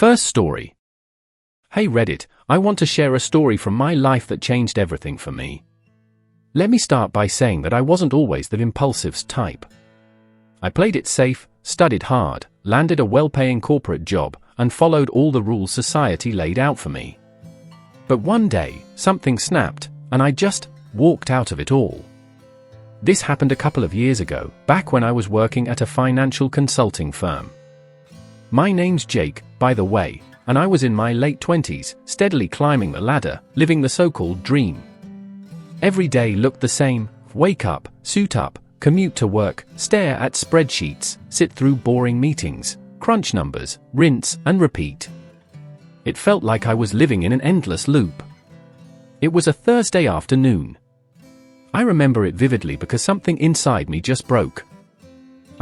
First story. Hey Reddit, I want to share a story from my life that changed everything for me. Let me start by saying that I wasn't always the impulsive type. I played it safe, studied hard, landed a well-paying corporate job, and followed all the rules society laid out for me. But one day, something snapped, and I just walked out of it all. This happened a couple of years ago, back when I was working at a financial consulting firm. My name's Jake, by the way, and I was in my late 20s, steadily climbing the ladder, living the so-called dream. Every day looked the same: wake up, suit up, commute to work, stare at spreadsheets, sit through boring meetings, crunch numbers, rinse and repeat. It felt like I was living in an endless loop. It was a Thursday afternoon. I remember it vividly because something inside me just broke.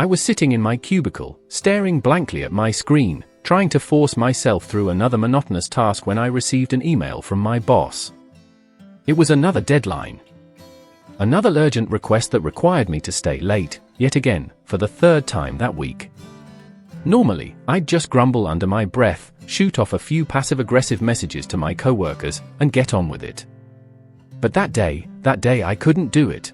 I was sitting in my cubicle, staring blankly at my screen, trying to force myself through another monotonous task when I received an email from my boss. It was another deadline. Another urgent request that required me to stay late, yet again, for the third time that week. Normally, I'd just grumble under my breath, shoot off a few passive-aggressive messages to my coworkers, and get on with it. But that day I couldn't do it.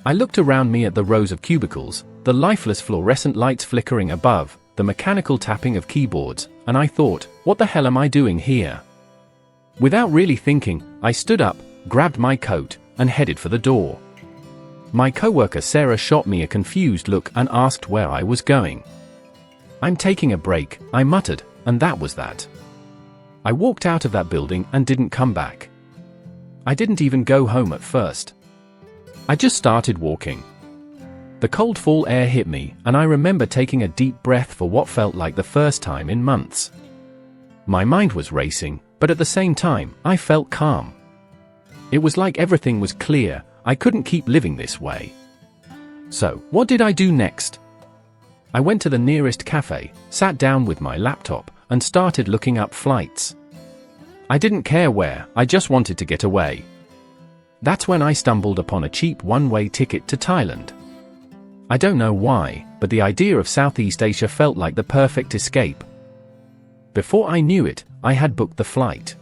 I looked around me at the rows of cubicles, the lifeless fluorescent lights flickering above, the mechanical tapping of keyboards, and I thought, what the hell am I doing here? Without really thinking, I stood up, grabbed my coat, and headed for the door. My coworker Sarah shot me a confused look and asked where I was going. "I'm taking a break," I muttered, and that was that. I walked out of that building and didn't come back. I didn't even go home at first. I just started walking. The cold fall air hit me, and I remember taking a deep breath for what felt like the first time in months. My mind was racing, but at the same time, I felt calm. It was like everything was clear. I couldn't keep living this way. So, what did I do next? I went to the nearest cafe, sat down with my laptop, and started looking up flights. I didn't care where, I just wanted to get away. That's when I stumbled upon a cheap one-way ticket to Thailand. I don't know why, but the idea of Southeast Asia felt like the perfect escape. Before I knew it, I had booked the flight.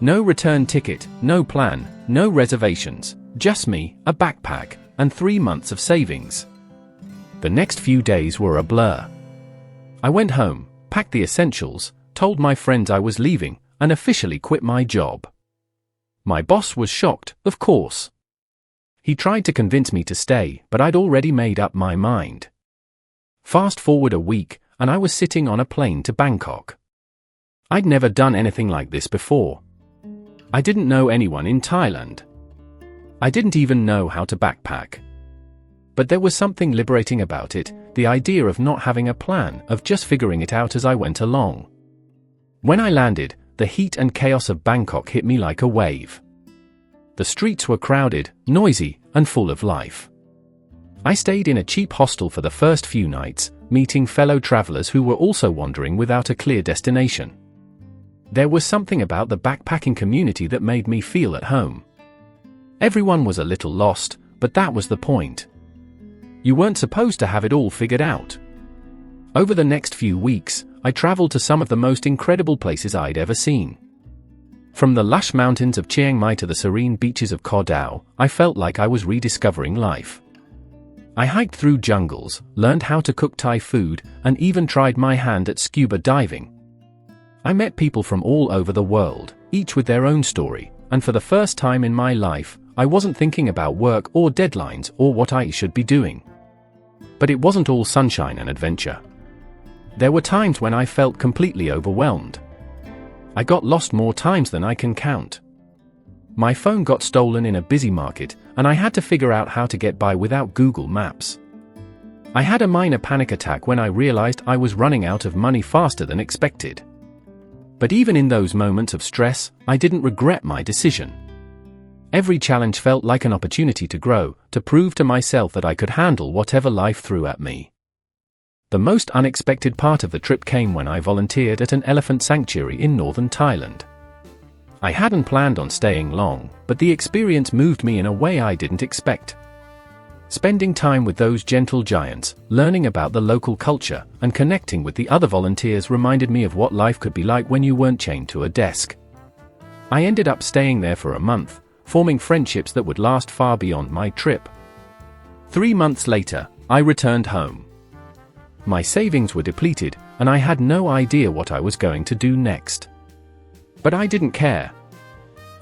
No return ticket, no plan, no reservations, just me, a backpack, and 3 months of savings. The next few days were a blur. I went home, packed the essentials, told my friends I was leaving, and officially quit my job. My boss was shocked, of course. He tried to convince me to stay, but I'd already made up my mind. Fast forward a week, and I was sitting on a plane to Bangkok. I'd never done anything like this before. I didn't know anyone in Thailand. I didn't even know how to backpack. But there was something liberating about it, the idea of not having a plan, of just figuring it out as I went along. When I landed, the heat and chaos of Bangkok hit me like a wave. The streets were crowded, noisy, and full of life. I stayed in a cheap hostel for the first few nights, meeting fellow travelers who were also wandering without a clear destination. There was something about the backpacking community that made me feel at home. Everyone was a little lost, but that was the point. You weren't supposed to have it all figured out. Over the next few weeks, I traveled to some of the most incredible places I'd ever seen. From the lush mountains of Chiang Mai to the serene beaches of Koh Tao, I felt like I was rediscovering life. I hiked through jungles, learned how to cook Thai food, and even tried my hand at scuba diving. I met people from all over the world, each with their own story, and for the first time in my life, I wasn't thinking about work or deadlines or what I should be doing. But it wasn't all sunshine and adventure. There were times when I felt completely overwhelmed. I got lost more times than I can count. My phone got stolen in a busy market, and I had to figure out how to get by without Google Maps. I had a minor panic attack when I realized I was running out of money faster than expected. But even in those moments of stress, I didn't regret my decision. Every challenge felt like an opportunity to grow, to prove to myself that I could handle whatever life threw at me. The most unexpected part of the trip came when I volunteered at an elephant sanctuary in northern Thailand. I hadn't planned on staying long, but the experience moved me in a way I didn't expect. Spending time with those gentle giants, learning about the local culture, and connecting with the other volunteers reminded me of what life could be like when you weren't chained to a desk. I ended up staying there for a month, forming friendships that would last far beyond my trip. 3 months later, I returned home. My savings were depleted, and I had no idea what I was going to do next. But I didn't care.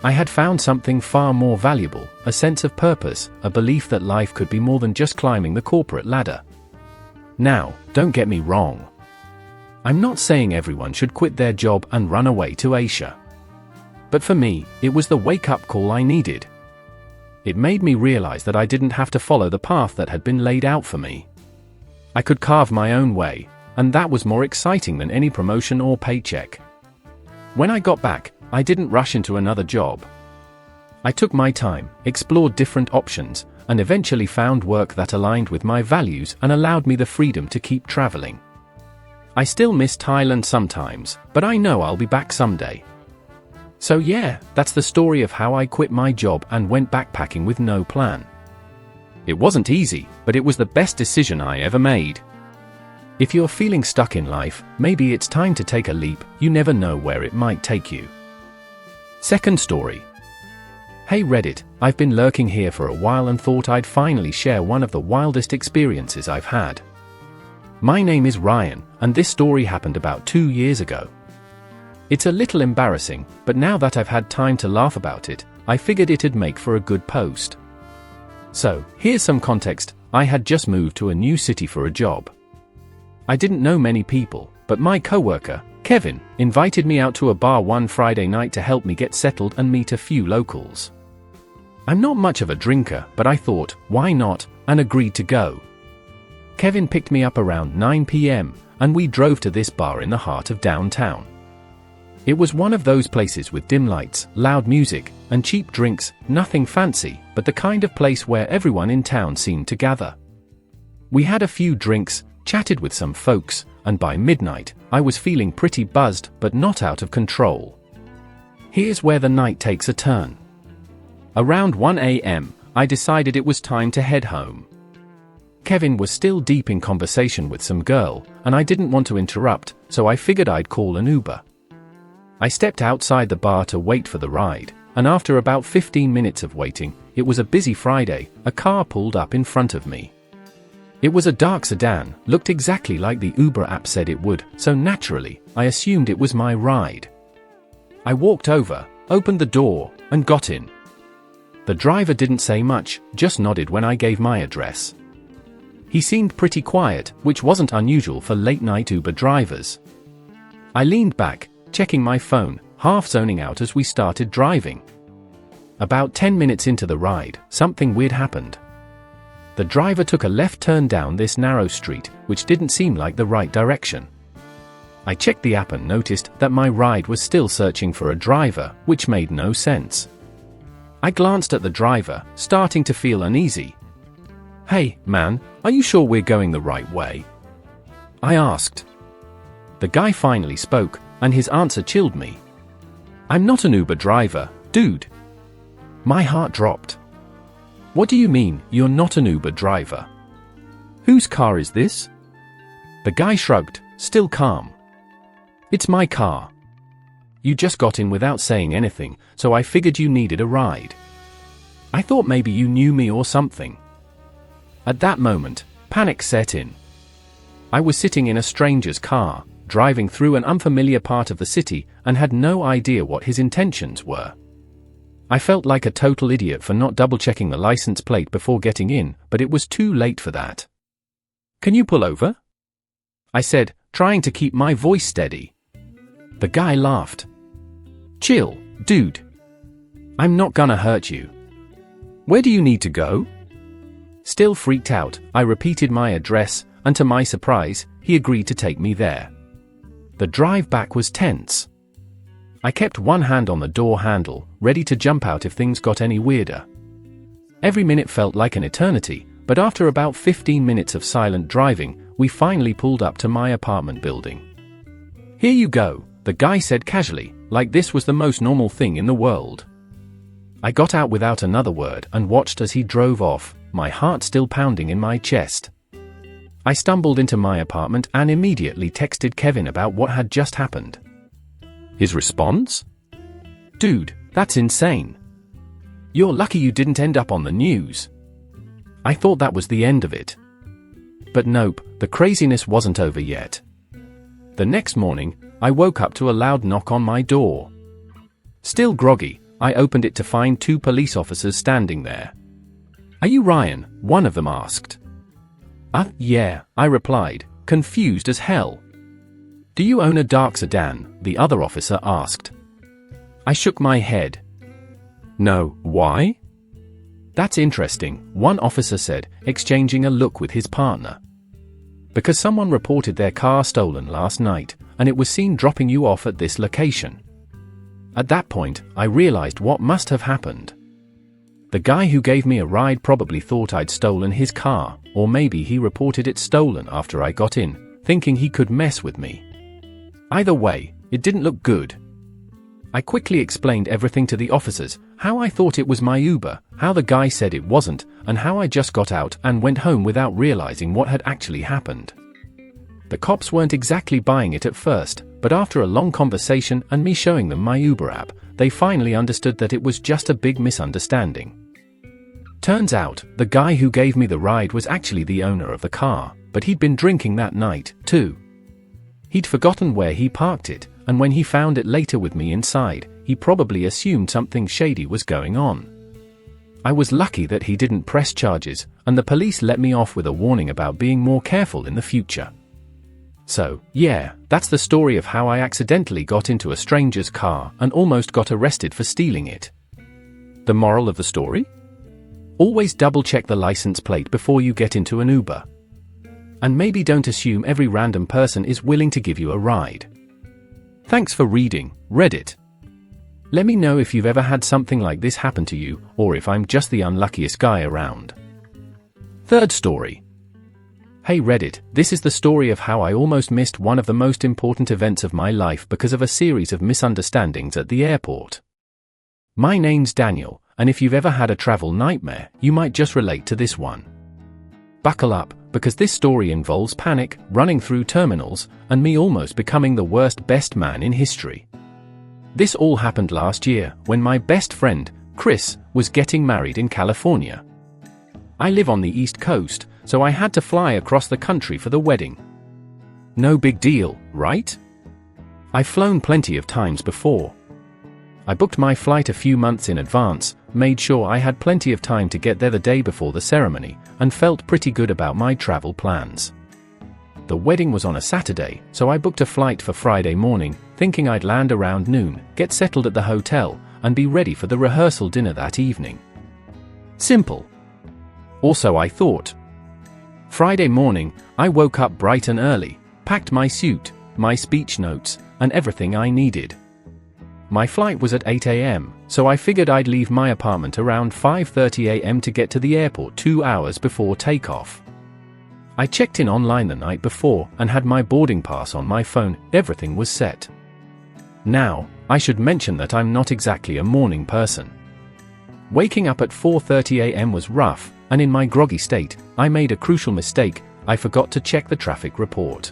I had found something far more valuable, a sense of purpose, a belief that life could be more than just climbing the corporate ladder. Now, don't get me wrong. I'm not saying everyone should quit their job and run away to Asia. But for me, it was the wake-up call I needed. It made me realize that I didn't have to follow the path that had been laid out for me. I could carve my own way, and that was more exciting than any promotion or paycheck. When I got back, I didn't rush into another job. I took my time, explored different options, and eventually found work that aligned with my values and allowed me the freedom to keep traveling. I still miss Thailand sometimes, but I know I'll be back someday. So yeah, that's the story of how I quit my job and went backpacking with no plan. It wasn't easy, but it was the best decision I ever made. If you're feeling stuck in life, maybe it's time to take a leap. You never know where it might take you. Second story. Hey Reddit, I've been lurking here for a while and thought I'd finally share one of the wildest experiences I've had. My name is Ryan, and this story happened about 2 years ago. It's a little embarrassing, but now that I've had time to laugh about it, I figured it'd make for a good post. So, here's some context. I had just moved to a new city for a job. I didn't know many people, but my coworker, Kevin, invited me out to a bar one Friday night to help me get settled and meet a few locals. I'm not much of a drinker, but I thought, why not, and agreed to go. Kevin picked me up around 9 p.m., and we drove to this bar in the heart of downtown. It was one of those places with dim lights, loud music, and cheap drinks, nothing fancy, but the kind of place where everyone in town seemed to gather. We had a few drinks, chatted with some folks, and by midnight, I was feeling pretty buzzed, but not out of control. Here's where the night takes a turn. Around 1 a.m., I decided it was time to head home. Kevin was still deep in conversation with some girl, and I didn't want to interrupt, so I figured I'd call an Uber. I stepped outside the bar to wait for the ride, and after about 15 minutes of waiting, it was a busy Friday, a car pulled up in front of me. It was a dark sedan, looked exactly like the Uber app said it would, so naturally, I assumed it was my ride. I walked over, opened the door, and got in. The driver didn't say much, just nodded when I gave my address. He seemed pretty quiet, which wasn't unusual for late-night Uber drivers. I leaned back, checking my phone, half zoning out as we started driving. About 10 minutes into the ride, something weird happened. The driver took a left turn down this narrow street, which didn't seem like the right direction. I checked the app and noticed that my ride was still searching for a driver, which made no sense. I glanced at the driver, starting to feel uneasy. "Hey, man, are you sure we're going the right way?" I asked. The guy finally spoke, and his answer chilled me. "I'm not an Uber driver, dude." My heart dropped. "What do you mean, you're not an Uber driver? Whose car is this?" The guy shrugged, still calm. "It's my car. You just got in without saying anything, so I figured you needed a ride. I thought maybe you knew me or something." At that moment, panic set in. I was sitting in a stranger's car, driving through an unfamiliar part of the city, and had no idea what his intentions were. I felt like a total idiot for not double-checking the license plate before getting in, but it was too late for that. "Can you pull over?" I said, trying to keep my voice steady. The guy laughed. "Chill, dude. I'm not gonna hurt you. Where do you need to go?" Still freaked out, I repeated my address, and to my surprise, he agreed to take me there. The drive back was tense. I kept one hand on the door handle, ready to jump out if things got any weirder. Every minute felt like an eternity, but after about 15 minutes of silent driving, we finally pulled up to my apartment building. "Here you go," the guy said casually, like this was the most normal thing in the world. I got out without another word and watched as he drove off, my heart still pounding in my chest. I stumbled into my apartment and immediately texted Kevin about what had just happened. His response? "Dude, that's insane. You're lucky you didn't end up on the news." I thought that was the end of it. But nope, the craziness wasn't over yet. The next morning, I woke up to a loud knock on my door. Still groggy, I opened it to find 2 police officers standing there. "Are you Ryan?" one of them asked. Yeah," I replied, confused as hell. "Do you own a dark sedan?" the other officer asked. I shook my head. "No, why?" "That's interesting," one officer said, exchanging a look with his partner. "Because someone reported their car stolen last night, and it was seen dropping you off at this location." At that point, I realized what must have happened. The guy who gave me a ride probably thought I'd stolen his car, or maybe he reported it stolen after I got in, thinking he could mess with me. Either way, it didn't look good. I quickly explained everything to the officers, how I thought it was my Uber, how the guy said it wasn't, and how I just got out and went home without realizing what had actually happened. The cops weren't exactly buying it at first, but after a long conversation and me showing them my Uber app, they finally understood that it was just a big misunderstanding. Turns out, the guy who gave me the ride was actually the owner of the car, but he'd been drinking that night, too. He'd forgotten where he parked it, and when he found it later with me inside, he probably assumed something shady was going on. I was lucky that he didn't press charges, and the police let me off with a warning about being more careful in the future. So, yeah, that's the story of how I accidentally got into a stranger's car and almost got arrested for stealing it. The moral of the story? Always double-check the license plate before you get into an Uber. And maybe don't assume every random person is willing to give you a ride. Thanks for reading, Reddit. Let me know if you've ever had something like this happen to you, or if I'm just the unluckiest guy around. Third story. Hey Reddit, this is the story of how I almost missed one of the most important events of my life because of a series of misunderstandings at the airport. My name's Daniel, and if you've ever had a travel nightmare, you might just relate to this one. Buckle up, because this story involves panic, running through terminals, and me almost becoming the worst best man in history. This all happened last year, when my best friend, Chris, was getting married in California. I live on the East Coast, so I had to fly across the country for the wedding. No big deal, right? I've flown plenty of times before. I booked my flight a few months in advance, made sure I had plenty of time to get there the day before the ceremony, and felt pretty good about my travel plans. The wedding was on a Saturday, so I booked a flight for Friday morning, thinking I'd land around noon, get settled at the hotel, and be ready for the rehearsal dinner that evening. Simple. Also, I thought. Friday morning, I woke up bright and early, packed my suit, my speech notes, and everything I needed. My flight was at 8 a.m., so I figured I'd leave my apartment around 5:30 a.m. to get to the airport 2 hours before takeoff. I checked in online the night before and had my boarding pass on my phone. Everything was set. Now, I should mention that I'm not exactly a morning person. Waking up at 4:30 a.m. was rough, and in my groggy state, I made a crucial mistake. I forgot to check the traffic report.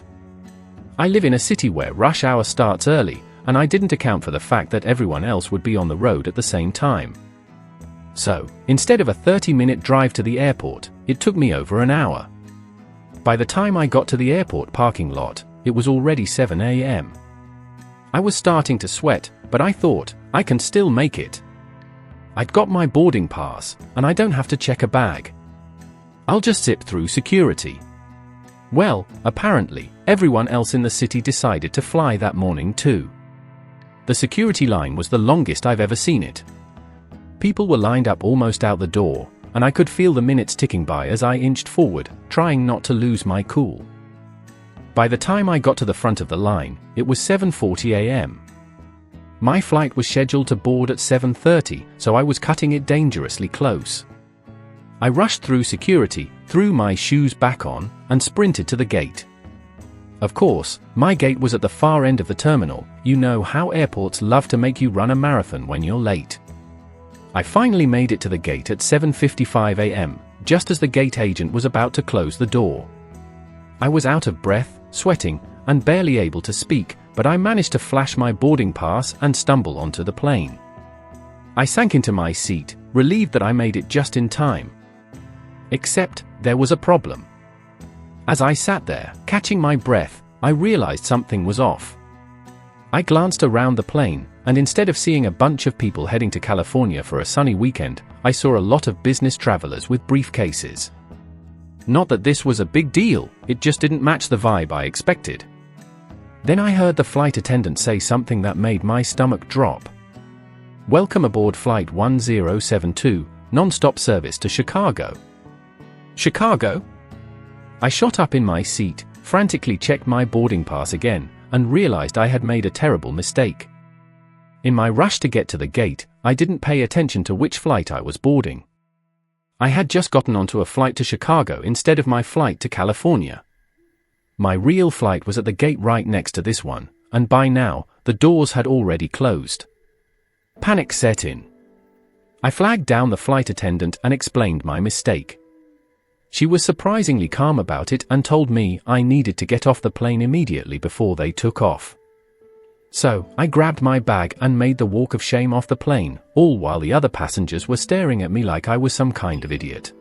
I live in a city where rush hour starts early, and I didn't account for the fact that everyone else would be on the road at the same time. So, instead of a 30-minute drive to the airport, it took me over an hour. By the time I got to the airport parking lot, it was already 7 a.m. I was starting to sweat, but I thought, I can still make it. I'd got my boarding pass, and I don't have to check a bag. I'll just zip through security. Well, apparently, everyone else in the city decided to fly that morning too. The security line was the longest I've ever seen it. People were lined up almost out the door, and I could feel the minutes ticking by as I inched forward, trying not to lose my cool. By the time I got to the front of the line, it was 7:40 a.m. My flight was scheduled to board at 7:30, so I was cutting it dangerously close. I rushed through security, threw my shoes back on, and sprinted to the gate. Of course, my gate was at the far end of the terminal. You know how airports love to make you run a marathon when you're late. I finally made it to the gate at 7:55 a.m., just as the gate agent was about to close the door. I was out of breath, sweating, and barely able to speak, but I managed to flash my boarding pass and stumble onto the plane. I sank into my seat, relieved that I made it just in time. Except, there was a problem. As I sat there, catching my breath, I realized something was off. I glanced around the plane, and instead of seeing a bunch of people heading to California for a sunny weekend, I saw a lot of business travelers with briefcases. Not that this was a big deal, it just didn't match the vibe I expected. Then I heard the flight attendant say something that made my stomach drop. "Welcome aboard Flight 1072, non-stop service to Chicago." Chicago? I shot up in my seat, frantically checked my boarding pass again, and realized I had made a terrible mistake. In my rush to get to the gate, I didn't pay attention to which flight I was boarding. I had just gotten onto a flight to Chicago instead of my flight to California. My real flight was at the gate right next to this one, and by now, the doors had already closed. Panic set in. I flagged down the flight attendant and explained my mistake. She was surprisingly calm about it and told me I needed to get off the plane immediately before they took off. So, I grabbed my bag and made the walk of shame off the plane, all while the other passengers were staring at me like I was some kind of idiot.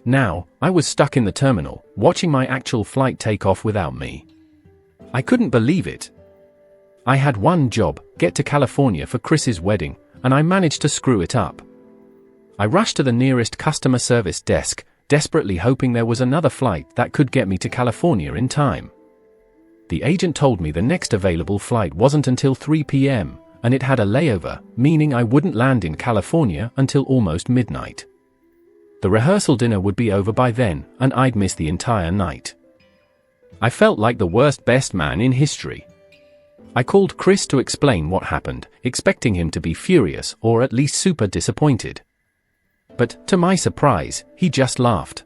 Now, I was stuck in the terminal, watching my actual flight take off without me. I couldn't believe it. I had one job, get to California for Chris's wedding, and I managed to screw it up. I rushed to the nearest customer service desk, desperately hoping there was another flight that could get me to California in time. The agent told me the next available flight wasn't until 3 p.m., and it had a layover, meaning I wouldn't land in California until almost midnight. The rehearsal dinner would be over by then, and I'd miss the entire night. I felt like the worst best man in history. I called Chris to explain what happened, expecting him to be furious or at least super disappointed. But, to my surprise, he just laughed.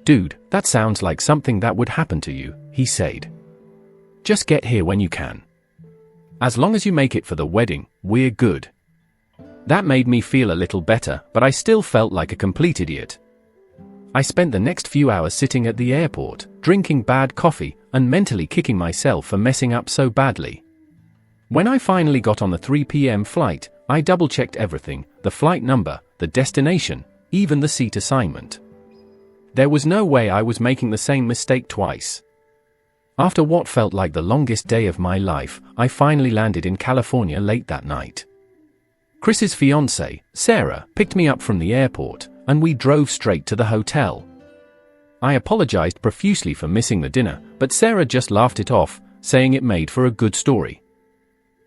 "Dude, that sounds like something that would happen to you," he said. "Just get here when you can. As long as you make it for the wedding, we're good." That made me feel a little better, but I still felt like a complete idiot. I spent the next few hours sitting at the airport, drinking bad coffee, and mentally kicking myself for messing up so badly. When I finally got on the 3 p.m. flight, I double-checked everything, the flight number, the destination, even the seat assignment. There was no way I was making the same mistake twice. After what felt like the longest day of my life, I finally landed in California late that night. Chris's fiancée, Sarah, picked me up from the airport, and we drove straight to the hotel. I apologized profusely for missing the dinner, but Sarah just laughed it off, saying it made for a good story.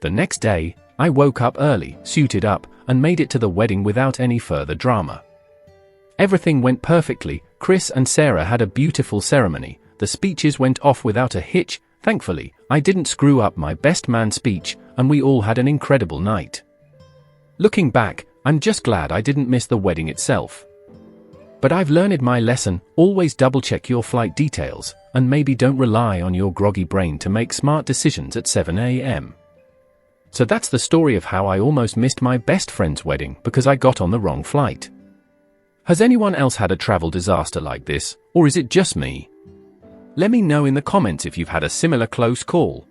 The next day, I woke up early, suited up, and made it to the wedding without any further drama. Everything went perfectly. Chris and Sarah had a beautiful ceremony. The speeches went off without a hitch. Thankfully, I didn't screw up my best man speech, and we all had an incredible night. Looking back, I'm just glad I didn't miss the wedding itself. But I've learned my lesson: always double-check your flight details, and maybe don't rely on your groggy brain to make smart decisions at 7 a.m. So that's the story of how I almost missed my best friend's wedding because I got on the wrong flight. Has anyone else had a travel disaster like this, or is it just me? Let me know in the comments if you've had a similar close call.